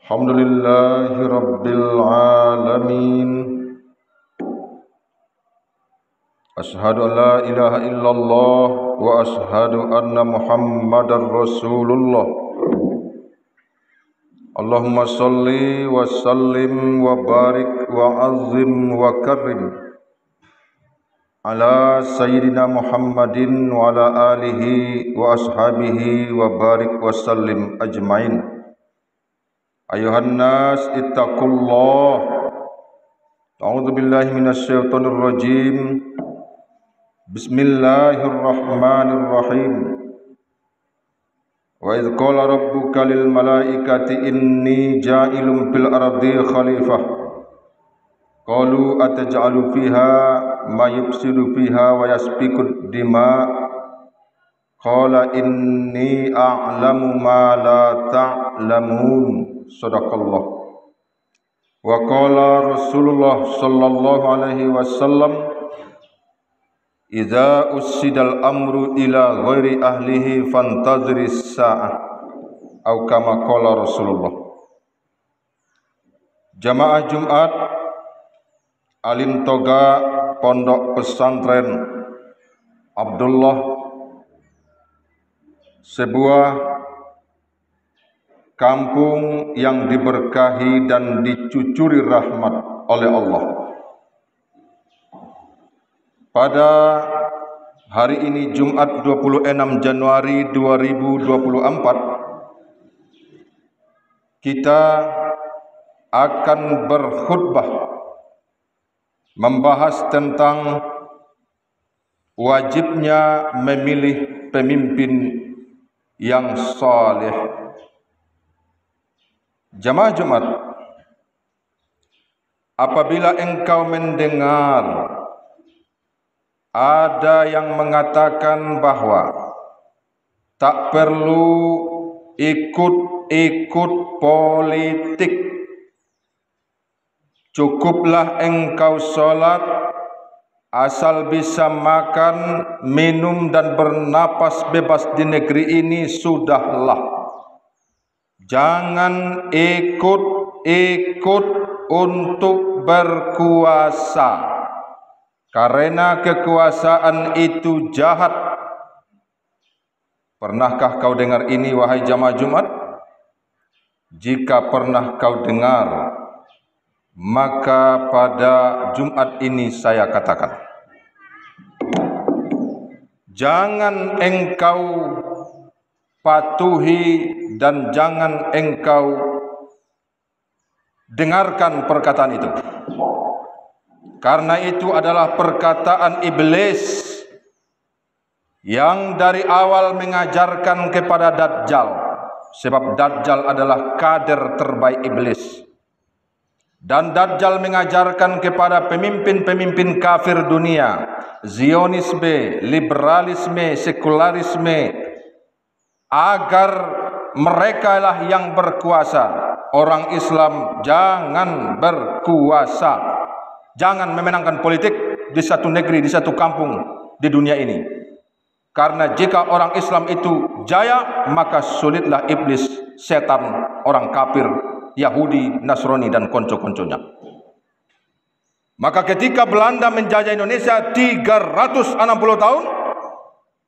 Alhamdulillahi Rabbil Alamin. Ashhadu an la ilaha illallah wa ashhadu anna Muhammadar Rasulullah. Allahumma salli wa sallim wa barik wa azim wa karim ala Sayyidina Muhammadin wa ala alihi wa ashabihi wa barik wa sallim ajmain. Ayuhan nas ittaqullah. A'udzu billahi minasy syaithanir rajim. Bismillahirrahmanirrahim. Wa idz qala rabbuka lil malaikati inni ja'ilun fil ardi khalifah. Qalu ataj'alu fiha ma yufsidu fiha wa yasfiku dima. Qala inni a'lamu ma la ta'lamun. Sadaqallah. Wa qala Rasulullah sallallahu alaihi wasallam, idza ussidal amru ila ghairi ahlihi fantazris sa'ah, atau kama qala Rasulullah. Jamaah Jumat Alim Toga Pondok Pesantren Abdullah, sebuah kampung yang diberkahi dan dicucuri rahmat oleh Allah. Pada hari ini Jumat 26 Januari 2024, kita akan berkhutbah membahas tentang wajibnya memilih pemimpin yang saleh. Jamaah Jumat, apabila engkau mendengar ada yang mengatakan bahwa tak perlu ikut-ikut politik, cukuplah engkau sholat, asal bisa makan, minum dan bernapas bebas di negeri ini sudahlah. Jangan ikut-ikut untuk berkuasa, karena kekuasaan itu jahat. Pernahkah kau dengar ini, wahai jamaah Jumat? Jika pernah kau dengar, maka pada Jumat ini saya katakan, jangan engkau patuhi dan jangan engkau dengarkan perkataan itu, karena itu adalah perkataan iblis yang dari awal mengajarkan kepada Dajjal, sebab Dajjal adalah kader terbaik iblis, dan Dajjal mengajarkan kepada pemimpin-pemimpin kafir dunia, Zionisme, liberalisme, sekularisme, agar mereka lah yang berkuasa. Orang Islam jangan berkuasa, jangan memenangkan politik di satu negeri, di satu kampung di dunia ini. Karena jika orang Islam itu jaya, maka sulitlah iblis, setan, orang kafir, Yahudi, Nasrani dan konco-konconya. Maka ketika Belanda menjajah Indonesia 360 tahun,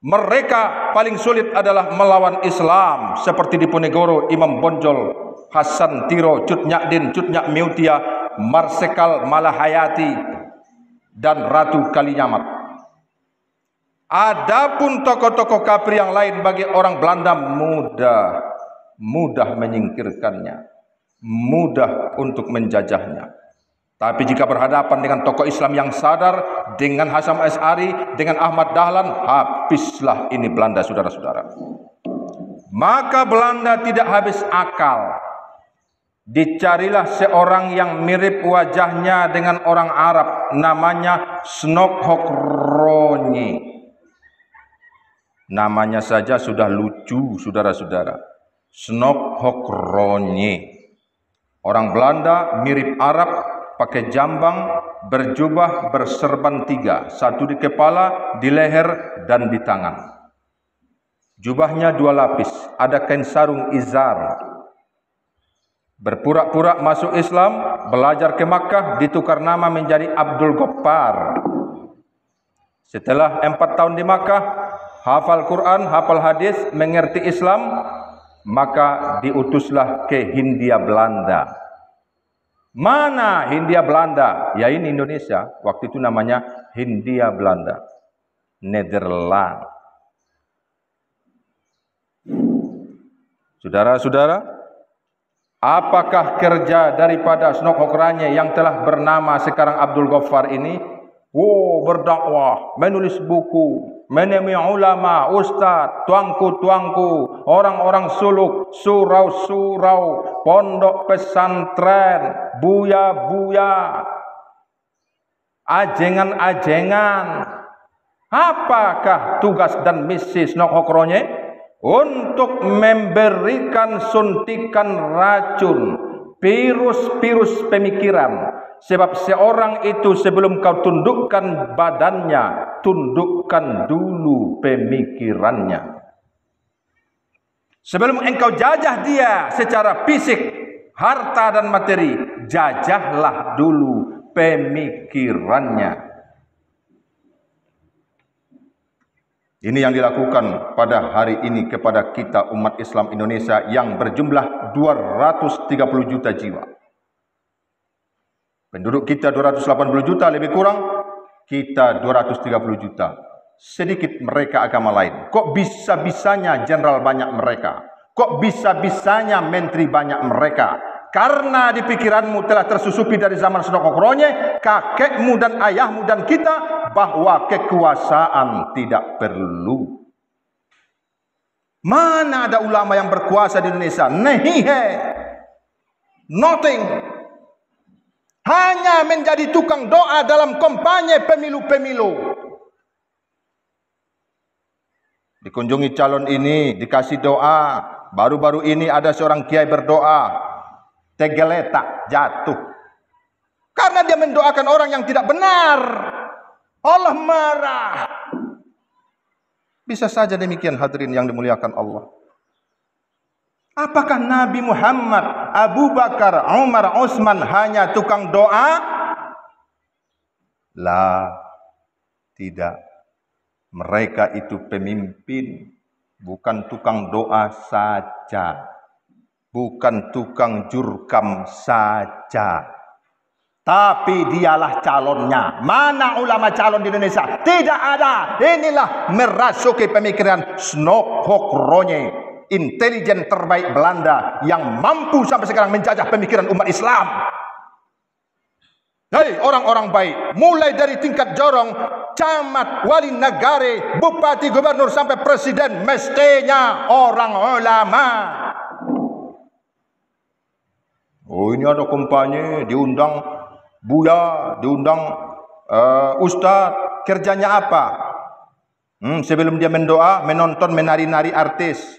mereka paling sulit adalah melawan Islam, seperti di Ponegoro, Imam Bonjol, Hasan Tiro, Cut Nyakdin, Cut Nyak Meutia, Marsekal Malahayati, dan Ratu Kalinyamat. Adapun tokoh-tokoh kafir yang lain bagi orang Belanda mudah menyingkirkannya, mudah untuk menjajahnya. Tapi jika berhadapan dengan tokoh Islam yang sadar, dengan Hasyim Asy'ari, dengan Ahmad Dahlan, habislah ini Belanda, saudara-saudara. Maka Belanda tidak habis akal. Dicarilah seorang yang mirip wajahnya dengan orang Arab, namanya Snokhokronyi. Namanya saja sudah lucu, saudara-saudara. Snokhokronyi. Orang Belanda mirip Arab, pakai jambang, berjubah, berserban 3, satu di kepala, di leher, dan di tangan. Jubahnya 2 lapis, ada kain sarung izar. berpura-pura masuk Islam, belajar ke Makkah, ditukar nama menjadi Abdul Ghaffar. Setelah 4 tahun di Makkah, hafal Quran, hafal hadis, mengerti Islam, maka diutuslah ke Hindia Belanda. Mana Hindia Belanda? Ya ini Indonesia. Waktu itu namanya Hindia Belanda, Nederland. Saudara-saudara, apakah kerja daripada Snok Hokranya yang telah bernama sekarang Abdul Ghaffar ini? Berdakwah, menulis buku, menemui ulama, ustaz, tuangku-tuangku, orang-orang suluk, surau-surau, pondok pesantren, buya-buya, ajengan-ajengan. Apakah tugas dan misi Snok Hokranya? Untuk memberikan suntikan racun, virus-virus pemikiran. Sebab seorang itu sebelum kau tundukkan badannya, tundukkan dulu pemikirannya. Sebelum engkau jajah dia secara fisik, harta dan materi, jajahlah dulu pemikirannya. Ini yang dilakukan pada hari ini kepada kita umat Islam Indonesia yang berjumlah 230 juta jiwa. Penduduk kita 280 juta lebih kurang, kita 230 juta. Sedikit mereka agama lain. Kok bisa-bisanya jenderal banyak mereka? Kok bisa-bisanya menteri banyak mereka? Karena di pikiranmu telah tersusupi dari zaman Snok Hokranya, kakekmu dan ayahmu dan kita, bahwa kekuasaan tidak perlu. Mana ada ulama yang berkuasa di Indonesia? Nehihe. Nothing. Hanya menjadi tukang doa dalam kampanye pemilu-pemilu. Dikunjungi calon ini, dikasih doa. Baru-baru ini ada seorang kiai berdoa, tegeletak, jatuh. Karena dia mendoakan orang yang tidak benar. Allah marah. Bisa saja demikian hadirin yang dimuliakan Allah. Apakah Nabi Muhammad, Abu Bakar, Umar, Utsman hanya tukang doa? Lah, tidak. Mereka itu pemimpin, bukan tukang doa saja. Bukan tukang jurkam saja. Tapi dialah calonnya. Mana ulama calon di Indonesia? Tidak ada. Inilah merasuki pemikiran Snok Hokranya, intelijen terbaik Belanda yang mampu sampai sekarang menjajah pemikiran umat Islam. Hei orang-orang baik, mulai dari tingkat jorong, camat, wali negara, bupati, gubernur sampai presiden, mestinya orang ulama. Oh, ini ada kampanye, diundang buya, diundang ustaz. Kerjanya apa? Sebelum dia mendoa, menonton, menari-nari artis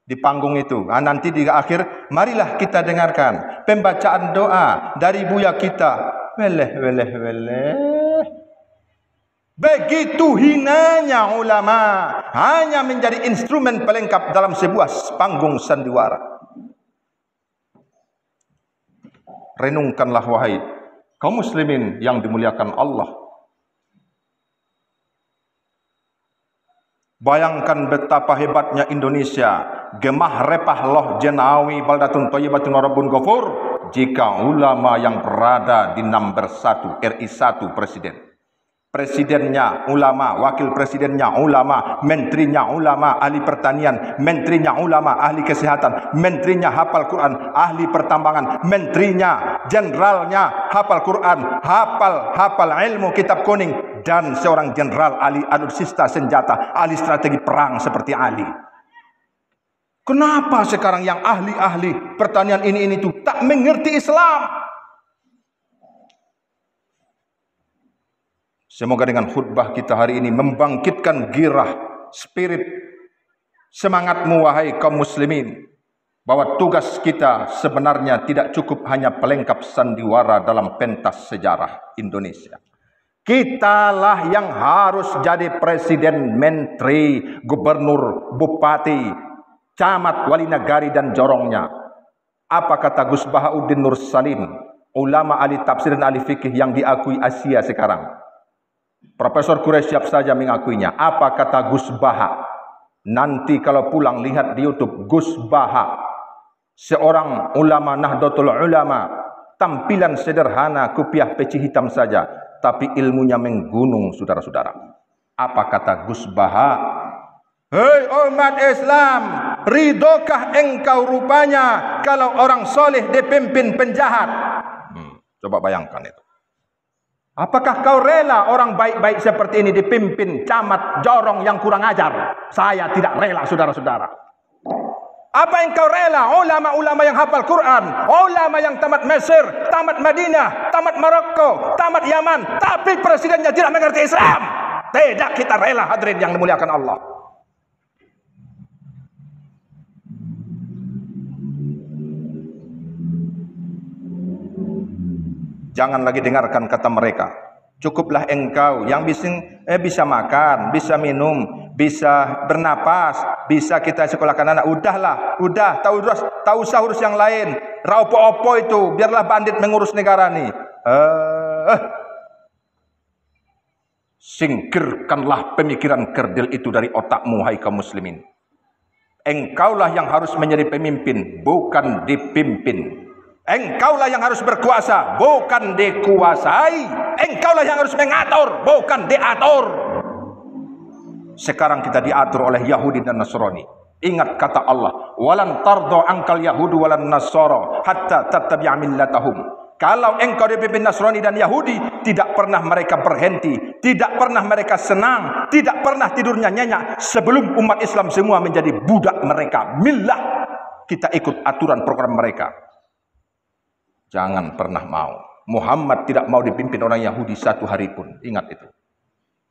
di panggung itu. Nanti di akhir, marilah kita dengarkan pembacaan doa dari buya kita. Weleh. Begitu hinanya ulama, hanya menjadi instrumen pelengkap dalam sebuah panggung sandiwara. Renungkanlah wahai kaum muslimin yang dimuliakan Allah. Bayangkan betapa hebatnya Indonesia, gemah repah loh jenawi baldatun thayyibatun rabbun ghafur, jika ulama yang berada di nomor 1 RI 1 presiden. Presidennya ulama, wakil presidennya ulama, menterinya ulama, ahli pertanian, menterinya ulama, ahli kesehatan, menterinya hafal Quran, ahli pertambangan, menterinya, jenderalnya hafal Quran, hafal ilmu kitab kuning, dan seorang jenderal ahli alutsista senjata, ahli strategi perang seperti Ali. Kenapa sekarang yang ahli-ahli pertanian ini tuh tak mengerti Islam? Semoga dengan khutbah kita hari ini membangkitkan girah, spirit, semangatmu wahai kaum muslimin, bahwa tugas kita sebenarnya tidak cukup hanya pelengkap sandiwara dalam pentas sejarah Indonesia. Kitalah yang harus jadi presiden, menteri, gubernur, bupati, camat, wali negari dan jorongnya. Apa kata Gus Bahauddin Nur Salim, ulama ahli tafsir dan ahli fikih yang diakui Asia sekarang? Profesor Quraisy siap saja mengakuinya. Apa kata Gus Baha? Nanti kalau pulang lihat di YouTube Gus Baha, seorang ulama Nahdlatul Ulama, tampilan sederhana, kopiah peci hitam saja, tapi ilmunya menggunung, saudara-saudara. Apa kata Gus Baha? Hei umat Islam, ridokah engkau rupanya kalau orang soleh dipimpin penjahat? Coba bayangkan itu. Apakah kau rela orang baik-baik seperti ini dipimpin camat jorong yang kurang ajar? Saya tidak rela, saudara-saudara. Apa yang kau rela? Ulama-ulama yang hafal Quran, ulama yang tamat Mesir, tamat Madinah, tamat Maroko, tamat Yaman, tapi presidennya tidak mengerti Islam. Tidak kita rela, hadirin yang dimuliakan Allah. Jangan lagi dengarkan kata mereka. Cukuplah engkau yang bisa makan, bisa minum, bisa bernapas, bisa kita sekolahkan anak. Udah, tahu usah urus yang lain. Raupo-opo itu, biarlah bandit mengurus negara nih. Singkirkanlah pemikiran kerdil itu dari otakmu, hai kaum muslimin. Engkaulah yang harus menjadi pemimpin, bukan dipimpin. Engkaulah yang harus berkuasa, bukan dikuasai. Engkaulah yang harus mengatur, bukan diatur. Sekarang kita diatur oleh Yahudi dan Nasrani. Ingat kata Allah, walan tardo angkal Yahudu walan Nasara hatta tattabi'a millatahum. Kalau engkau dipimpin Nasrani dan Yahudi, tidak pernah mereka berhenti, tidak pernah mereka senang, tidak pernah tidurnya nyenyak sebelum umat Islam semua menjadi budak mereka. Millah, kita ikut aturan program mereka. Jangan pernah mau. Muhammad tidak mau dipimpin orang Yahudi satu hari pun. Ingat itu.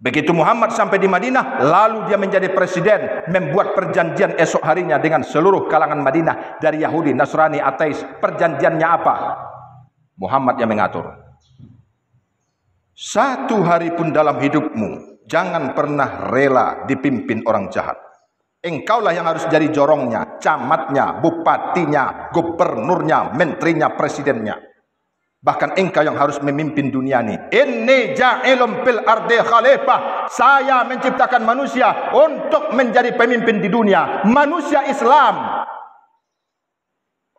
Begitu Muhammad sampai di Madinah, lalu dia menjadi presiden, membuat perjanjian esok harinya dengan seluruh kalangan Madinah, dari Yahudi, Nasrani, ateis. Perjanjiannya apa? Muhammad yang mengatur. Satu hari pun dalam hidupmu, jangan pernah rela dipimpin orang jahat. Engkaulah yang harus jadi jorongnya, camatnya, bupatinya, gubernurnya, menterinya, presidennya. Bahkan engkau yang harus memimpin dunia ini. Inni ja'ilum fil ardi khalifah. Saya menciptakan manusia untuk menjadi pemimpin di dunia. Manusia Islam.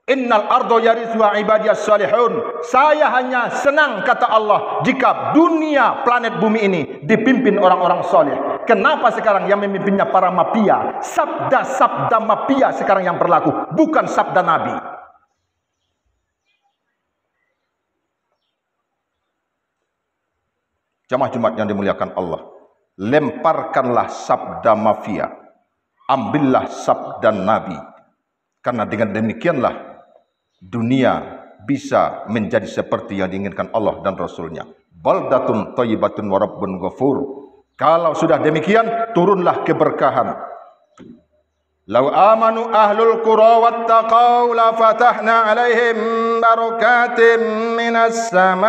Innal ardo yarithuha ibadiyas salihun. Saya hanya senang, kata Allah, jika dunia planet bumi ini dipimpin orang-orang soleh. Kenapa sekarang yang memimpinnya para mafia? Sabda-sabda mafia sekarang yang berlaku, bukan sabda Nabi. Jamaah Jumat yang dimuliakan Allah, lemparkanlah sabda mafia, ambillah sabda Nabi. Karena dengan demikianlah dunia bisa menjadi seperti yang diinginkan Allah dan Rasulnya. Baldatun thayyibatun wa rabbun ghafur. Kalau sudah demikian, turunlah keberkahan. Lau amanu ahlul qura wattaqau la fatahna alaihim barakatim minas samai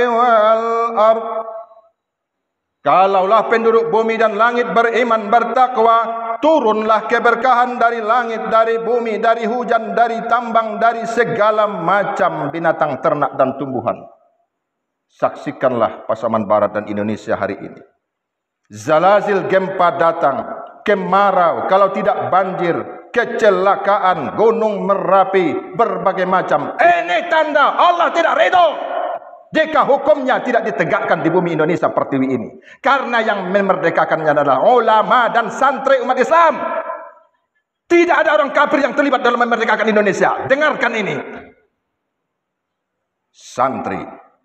wal ard. Kalaulah penduduk bumi dan langit beriman bertakwa, turunlah keberkahan dari langit, dari bumi, dari hujan, dari tambang, dari segala macam binatang, ternak dan tumbuhan. Saksikanlah Pasaman Barat dan Indonesia hari ini. Zalazil, gempa datang, kemarau, kalau tidak banjir, kecelakaan, gunung Merapi, berbagai macam. Ini tanda Allah tidak ridho jika hukumnya tidak ditegakkan di bumi Indonesia pertiwi ini. Karena yang memerdekakannya adalah ulama dan santri umat Islam. Tidak ada orang kafir yang terlibat dalam memerdekakan Indonesia. Dengarkan ini. Santri,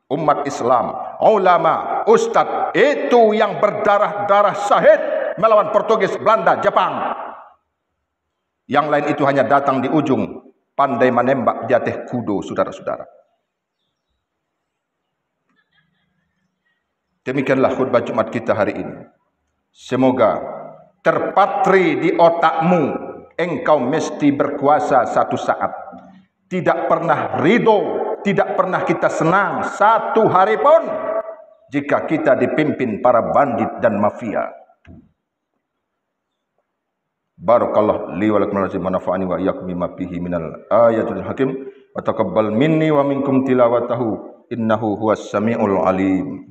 umat Islam, ulama, ustadz, itu yang berdarah-darah syahid melawan Portugis, Belanda, Jepang. Yang lain itu hanya datang di ujung, pandai menembak di atas kudo, saudara-saudara. Demikianlah khutbah Jumat kita hari ini. Semoga terpatri di otakmu, engkau mesti berkuasa satu saat. Tidak pernah ridho, tidak pernah kita senang satu hari pun jika kita dipimpin para bandit dan mafia. Barakallahu li wa lakum wa nafa'ani wa iyyakum bima fihi minal ayatul hakim wa taqabbal minni wa minkum tilawatahu innahu huwas samiul alim.